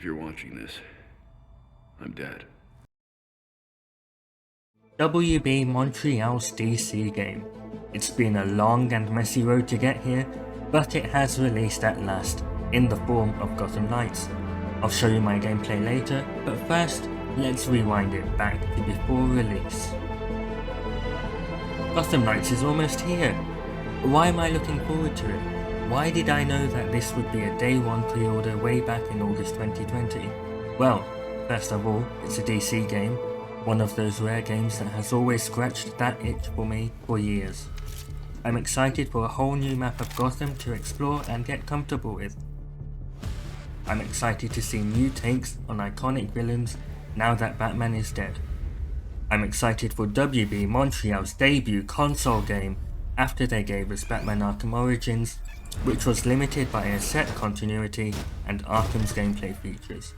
you're watching this, I'm dead. WB Montreal's DC game. It's been a long and messy road to get here, but it has released at last, in the form of Gotham Knights. I'll show you my gameplay later, but first, let's rewind it back to before release. Gotham Knights is almost here. Why am I looking forward to it? Why did I know that this would be a day one pre-order way back in August 2020? Well, first of all, it's a DC game, one of those rare games that has always scratched that itch for me for years. I'm excited for a whole new map of Gotham to explore and get comfortable with. I'm excited to see new takes on iconic villains now that Batman is dead. I'm excited for WB Montreal's debut console game after they gave us Batman Arkham Origins, which was limited by a set continuity and Arkham's gameplay features.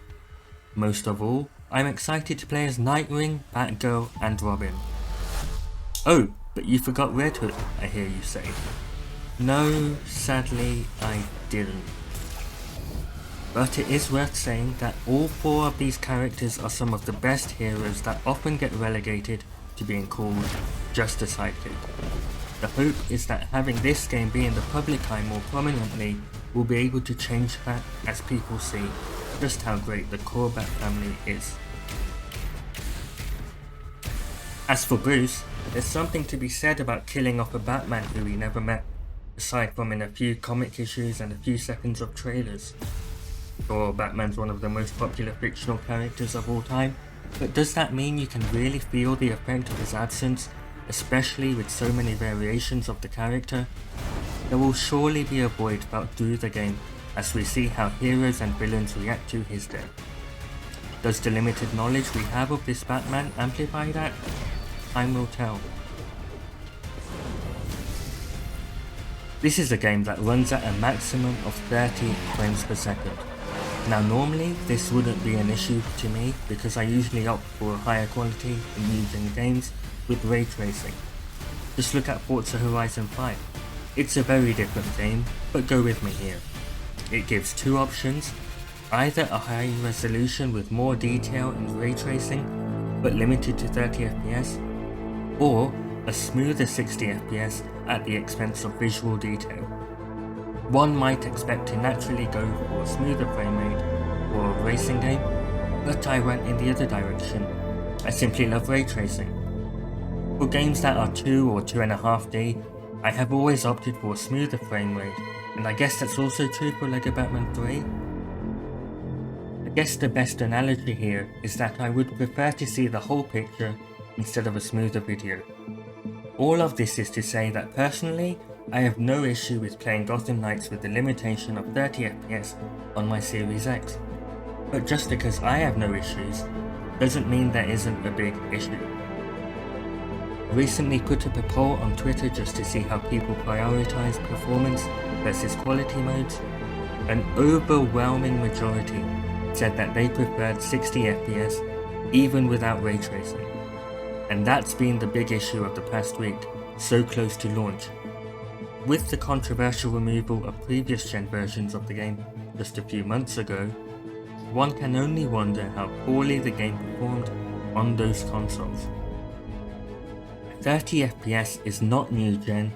Most of all, I'm excited to play as Nightwing, Batgirl and Robin. Oh, but you forgot Red Hood, I hear you say. No, sadly I didn't. But it is worth saying that all four of these characters are some of the best heroes that often get relegated to being called just a sidekick. The hope is that having this game be in the public eye more prominently will be able to change that as people see just how great the core Bat family is. As for Bruce, there's something to be said about killing off a Batman who we never met, aside from in a few comic issues and a few seconds of trailers. Sure, Batman's one of the most popular fictional characters of all time, but does that mean you can really feel the effect of his absence, especially with so many variations of the character? There will surely be a void felt through the game as we see how heroes and villains react to his death. Does the limited knowledge we have of this Batman amplify that? Time will tell. This is a game that runs at a maximum of 30 frames per second. Now normally this wouldn't be an issue to me because I usually opt for higher quality in new-gen games with ray tracing. Just look at Forza Horizon 5. It's a very different game, but go with me here. It gives two options, either a high resolution with more detail and ray tracing, but limited to 30 FPS, or a smoother 60 FPS at the expense of visual detail. One might expect to naturally go for a smoother frame rate or a racing game, but I went in the other direction. I simply love ray tracing. For games that are 2 or 2.5D, I have always opted for a smoother frame rate, and I guess that's also true for LEGO Batman 3. I guess the best analogy here is that I would prefer to see the whole picture instead of a smoother video. All of this is to say that personally, I have no issue with playing Gotham Knights with the limitation of 30 FPS on my Series X. But just because I have no issues, doesn't mean there isn't a big issue. Recently put up a poll on Twitter just to see how people prioritize performance versus quality modes. An overwhelming majority said that they preferred 60 FPS even without ray tracing. And that's been the big issue of the past week, so close to launch. With the controversial removal of previous gen versions of the game just a few months ago, one can only wonder how poorly the game performed on those consoles. 30 FPS is not new gen,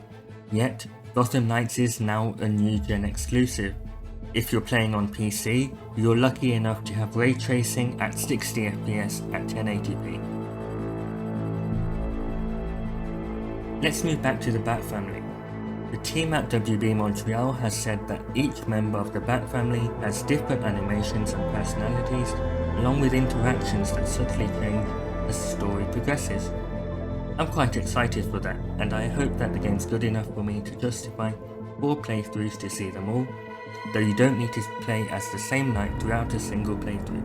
yet Gotham Knights is now a new gen exclusive. If you're playing on PC, you're lucky enough to have ray tracing at 60 FPS at 1080p. Let's move back to the Bat family. The team at WB Montreal has said that each member of the Bat family has different animations and personalities, along with interactions that subtly change as the story progresses. I'm quite excited for that, and I hope that the game's good enough for me to justify 4 playthroughs to see them all, though you don't need to play as the same knight throughout a single playthrough.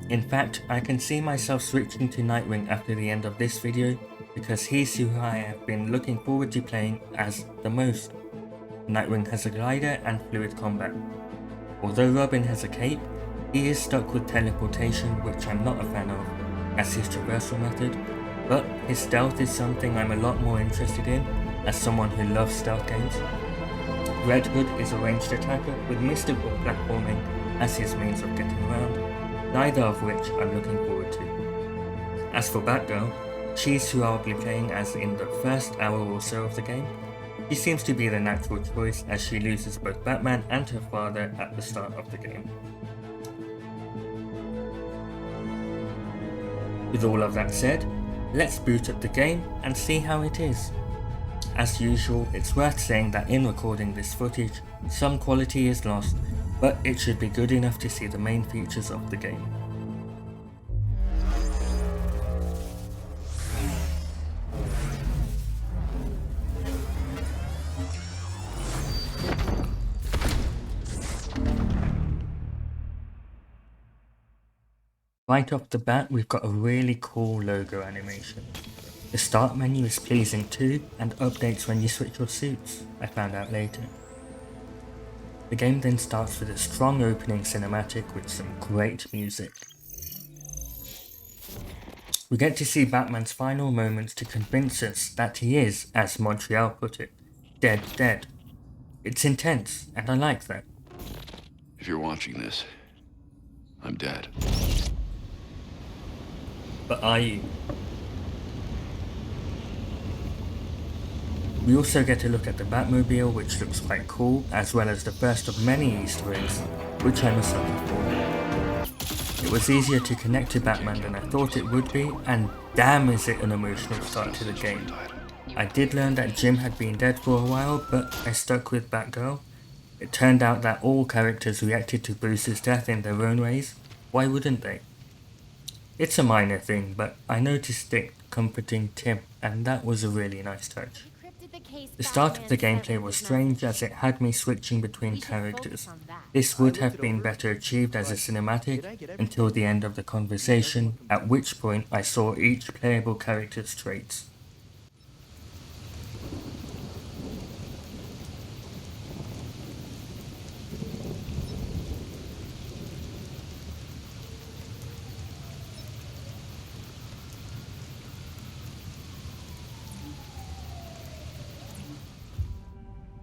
In fact, I can see myself switching to Nightwing after the end of this video, because he's who I have been looking forward to playing as the most. Nightwing has a glider and fluid combat. Although Robin has a cape, he is stuck with teleportation, which I'm not a fan of, as his traversal method, but his stealth is something I'm a lot more interested in as someone who loves stealth games. Red Hood is a ranged attacker with mystical platforming as his means of getting around, neither of which I'm looking forward to. As for Batgirl, she's who I'll be playing as in the first hour or so of the game. She seems to be the natural choice as she loses both Batman and her father at the start of the game. With all of that said, let's boot up the game and see how it is. As usual, it's worth saying that in recording this footage, some quality is lost, but it should be good enough to see the main features of the game. Right off the bat, we've got a really cool logo animation. The start menu is pleasing too, and updates when you switch your suits, I found out later. The game then starts with a strong opening cinematic with some great music. We get to see Batman's final moments to convince us that he is, as Montreal put it, dead. It's intense, and I like that. If you're watching this, I'm dead. But are you? We also get a look at the Batmobile, which looks quite cool, as well as the first of many Easter eggs, which I'm a sucker for. It was easier to connect to Batman than I thought it would be, and damn is it an emotional start to the game. I did learn that Jim had been dead for a while, but I stuck with Batgirl. It turned out that all characters reacted to Bruce's death in their own ways. Why wouldn't they? It's a minor thing, but I noticed it comforting Tim, and that was a really nice touch. The start of the gameplay was strange as it had me switching between characters. This would have been better achieved as a cinematic until the end of the conversation, at which point I saw each playable character's traits.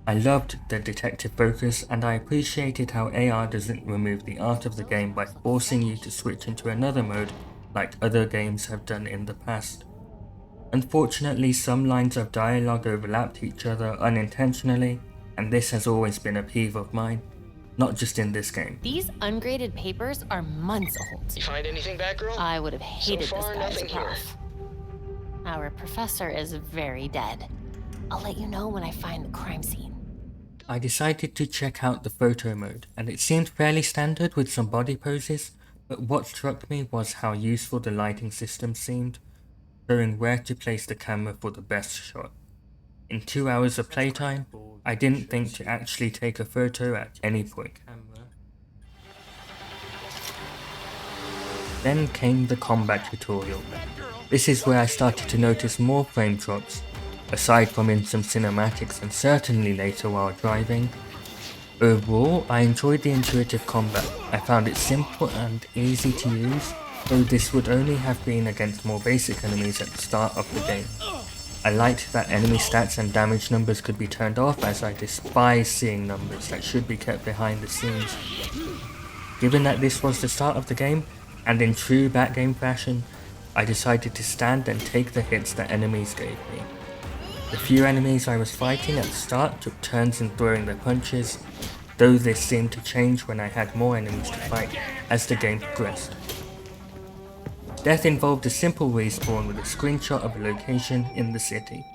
I loved the detective focus, and I appreciated how AR doesn't remove the art of the game by forcing you to switch into another mode like other games have done in the past. Unfortunately, some lines of dialogue overlapped each other unintentionally, and this has always been a peeve of mine, not just in this game. These ungraded papers are months old. You find anything, Batgirl? I would have hated So far, this guy as a nothing here. prof. Our professor is very dead. I'll let you know when I find the crime scene. I decided to check out the photo mode, and it seemed fairly standard with some body poses, but what struck me was how useful the lighting system seemed, showing where to place the camera for the best shot. In 2 hours of playtime, I didn't think to actually take a photo at any point. Then came the combat tutorial. This is where I started to notice more frame drops, aside from in some cinematics and certainly later while driving. Overall, I enjoyed the intuitive combat. I found it simple and easy to use, though this would only have been against more basic enemies at the start of the game. I liked that enemy stats and damage numbers could be turned off, as I despise seeing numbers that should be kept behind the scenes. Given that this was the start of the game, and in true Batgame fashion, I decided to stand and take the hits that enemies gave me. The few enemies I was fighting at the start took turns in throwing their punches, though this seemed to change when I had more enemies to fight as the game progressed. Death involved a simple respawn with a screenshot of a location in the city.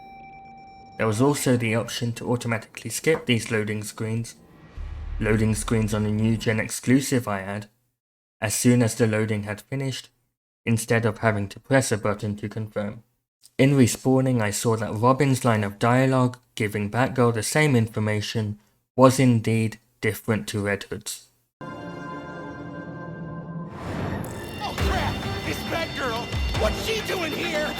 There was also the option to automatically skip these loading screens on a new gen exclusive I had, as soon as the loading had finished, instead of having to press a button to confirm. In respawning, I saw that Robin's line of dialogue, giving Batgirl the same information, was indeed different to Red Hood's. Oh crap! It's Batgirl! What's she doing here?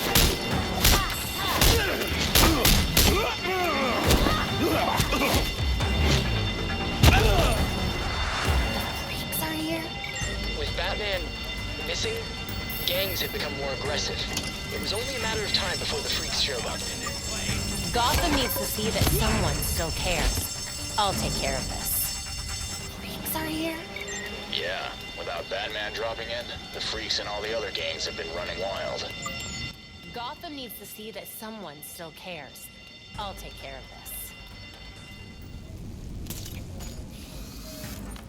Freaks are here? With Batman missing, gangs have become more aggressive. It was only a matter of time before the freaks showed up. Gotham needs to see that someone still cares. I'll take care of this. Freaks are here? Yeah, without Batman dropping in, the freaks and all the other gangs have been running wild. Gotham needs to see that someone still cares. I'll take care of this.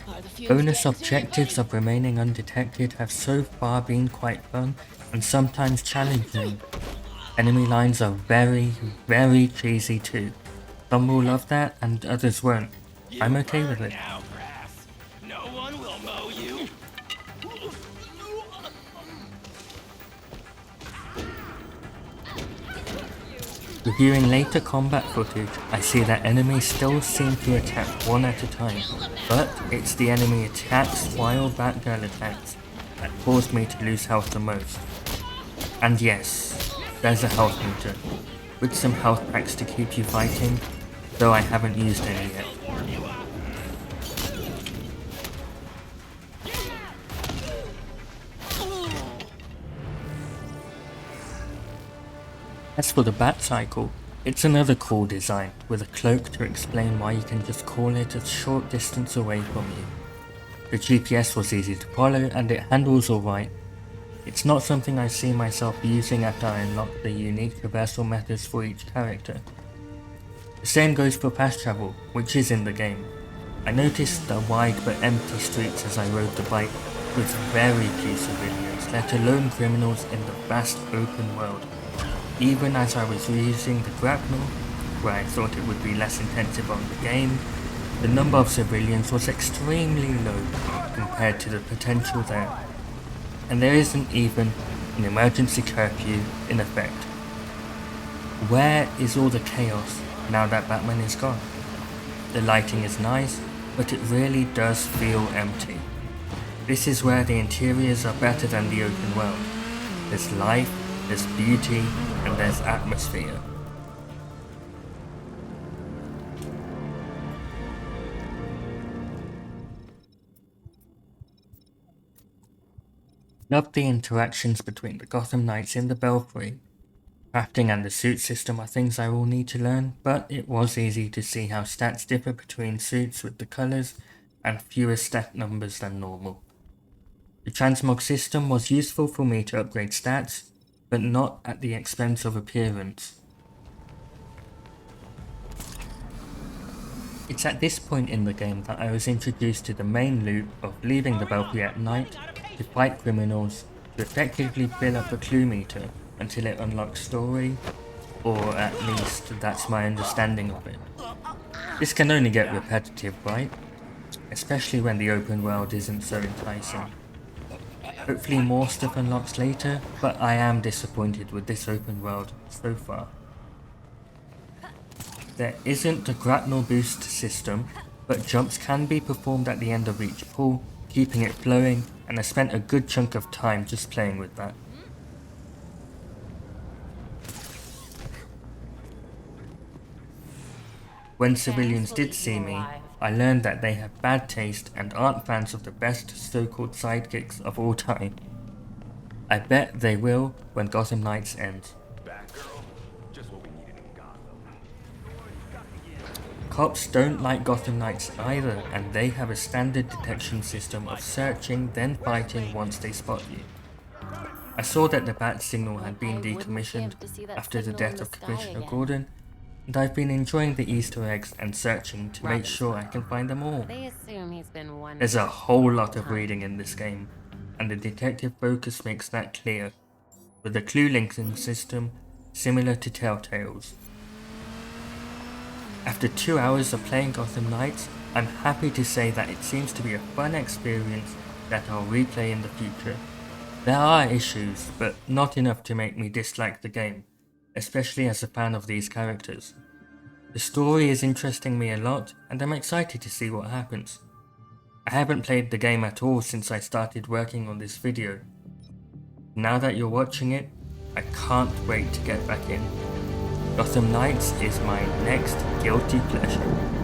Are the fumes Bonus getting to you, objectives buddy? of remaining undetected have so far been quite fun and sometimes challenging. Enemy lines are very, very cheesy too. Some will love that and others won't. I'm okay with it. Now, grass. No one will mow you. Reviewing later combat footage, I see that enemies still seem to attack one at a time, but it's the enemy attacks while Batgirl attacks that caused me to lose health the most. And yes, there's a health meter, with some health packs to keep you fighting, though I haven't used any yet. As for the bat cycle, it's another cool design, with a cloak to explain why you can just call it a short distance away from you. The GPS was easy to follow and it handles alright. It's not something I see myself using after I unlock the unique traversal methods for each character. The same goes for fast travel, which is in the game. I noticed the wide but empty streets as I rode the bike, with very few civilians, let alone criminals in the vast open world. Even as I was using the grapnel, where I thought it would be less intensive on the game, the number of civilians was extremely low compared to the potential there. And there isn't even an emergency curfew in effect. Where is all the chaos now that Batman is gone? The lighting is nice, but it really does feel empty. This is where the interiors are better than the open world. There's life, there's beauty, and there's atmosphere. Love the interactions between the Gotham Knights in the Belfry. Crafting and the suit system are things I will need to learn, but it was easy to see how stats differ between suits with the colours and fewer stat numbers than normal. The transmog system was useful for me to upgrade stats, but not at the expense of appearance. It's at this point in the game that I was introduced to the main loop of leaving the Belfry at night to fight criminals to effectively fill up a clue meter until it unlocks story, or at least that's my understanding of it. This can only get repetitive, right? Especially when the open world isn't so enticing. Hopefully more stuff unlocks later, but I am disappointed with this open world so far. There isn't a grapnel boost system, but jumps can be performed at the end of each pull, keeping it flowing, and I spent a good chunk of time just playing with that. When civilians did see me, I learned that they have bad taste and aren't fans of the best so-called sidekicks of all time. I bet they will when Gotham Knights ends. Cops don't like Gotham Knights either, and they have a standard detection system of searching then fighting once they spot you. I saw that the bat signal had been decommissioned after the death of Commissioner Gordon, and I've been enjoying the Easter eggs and searching to make sure I can find them all. They assume he's been one. There's a whole lot of reading in this game, and the detective focus makes that clear, with a clue linking system similar to Telltale's. After 2 hours of playing Gotham Knights, I'm happy to say that it seems to be a fun experience that I'll replay in the future. There are issues, but not enough to make me dislike the game, especially as a fan of these characters. The story is interesting me a lot, and I'm excited to see what happens. I haven't played the game at all since I started working on this video. Now that you're watching it, I can't wait to get back in. Gotham Knights is my next guilty pleasure.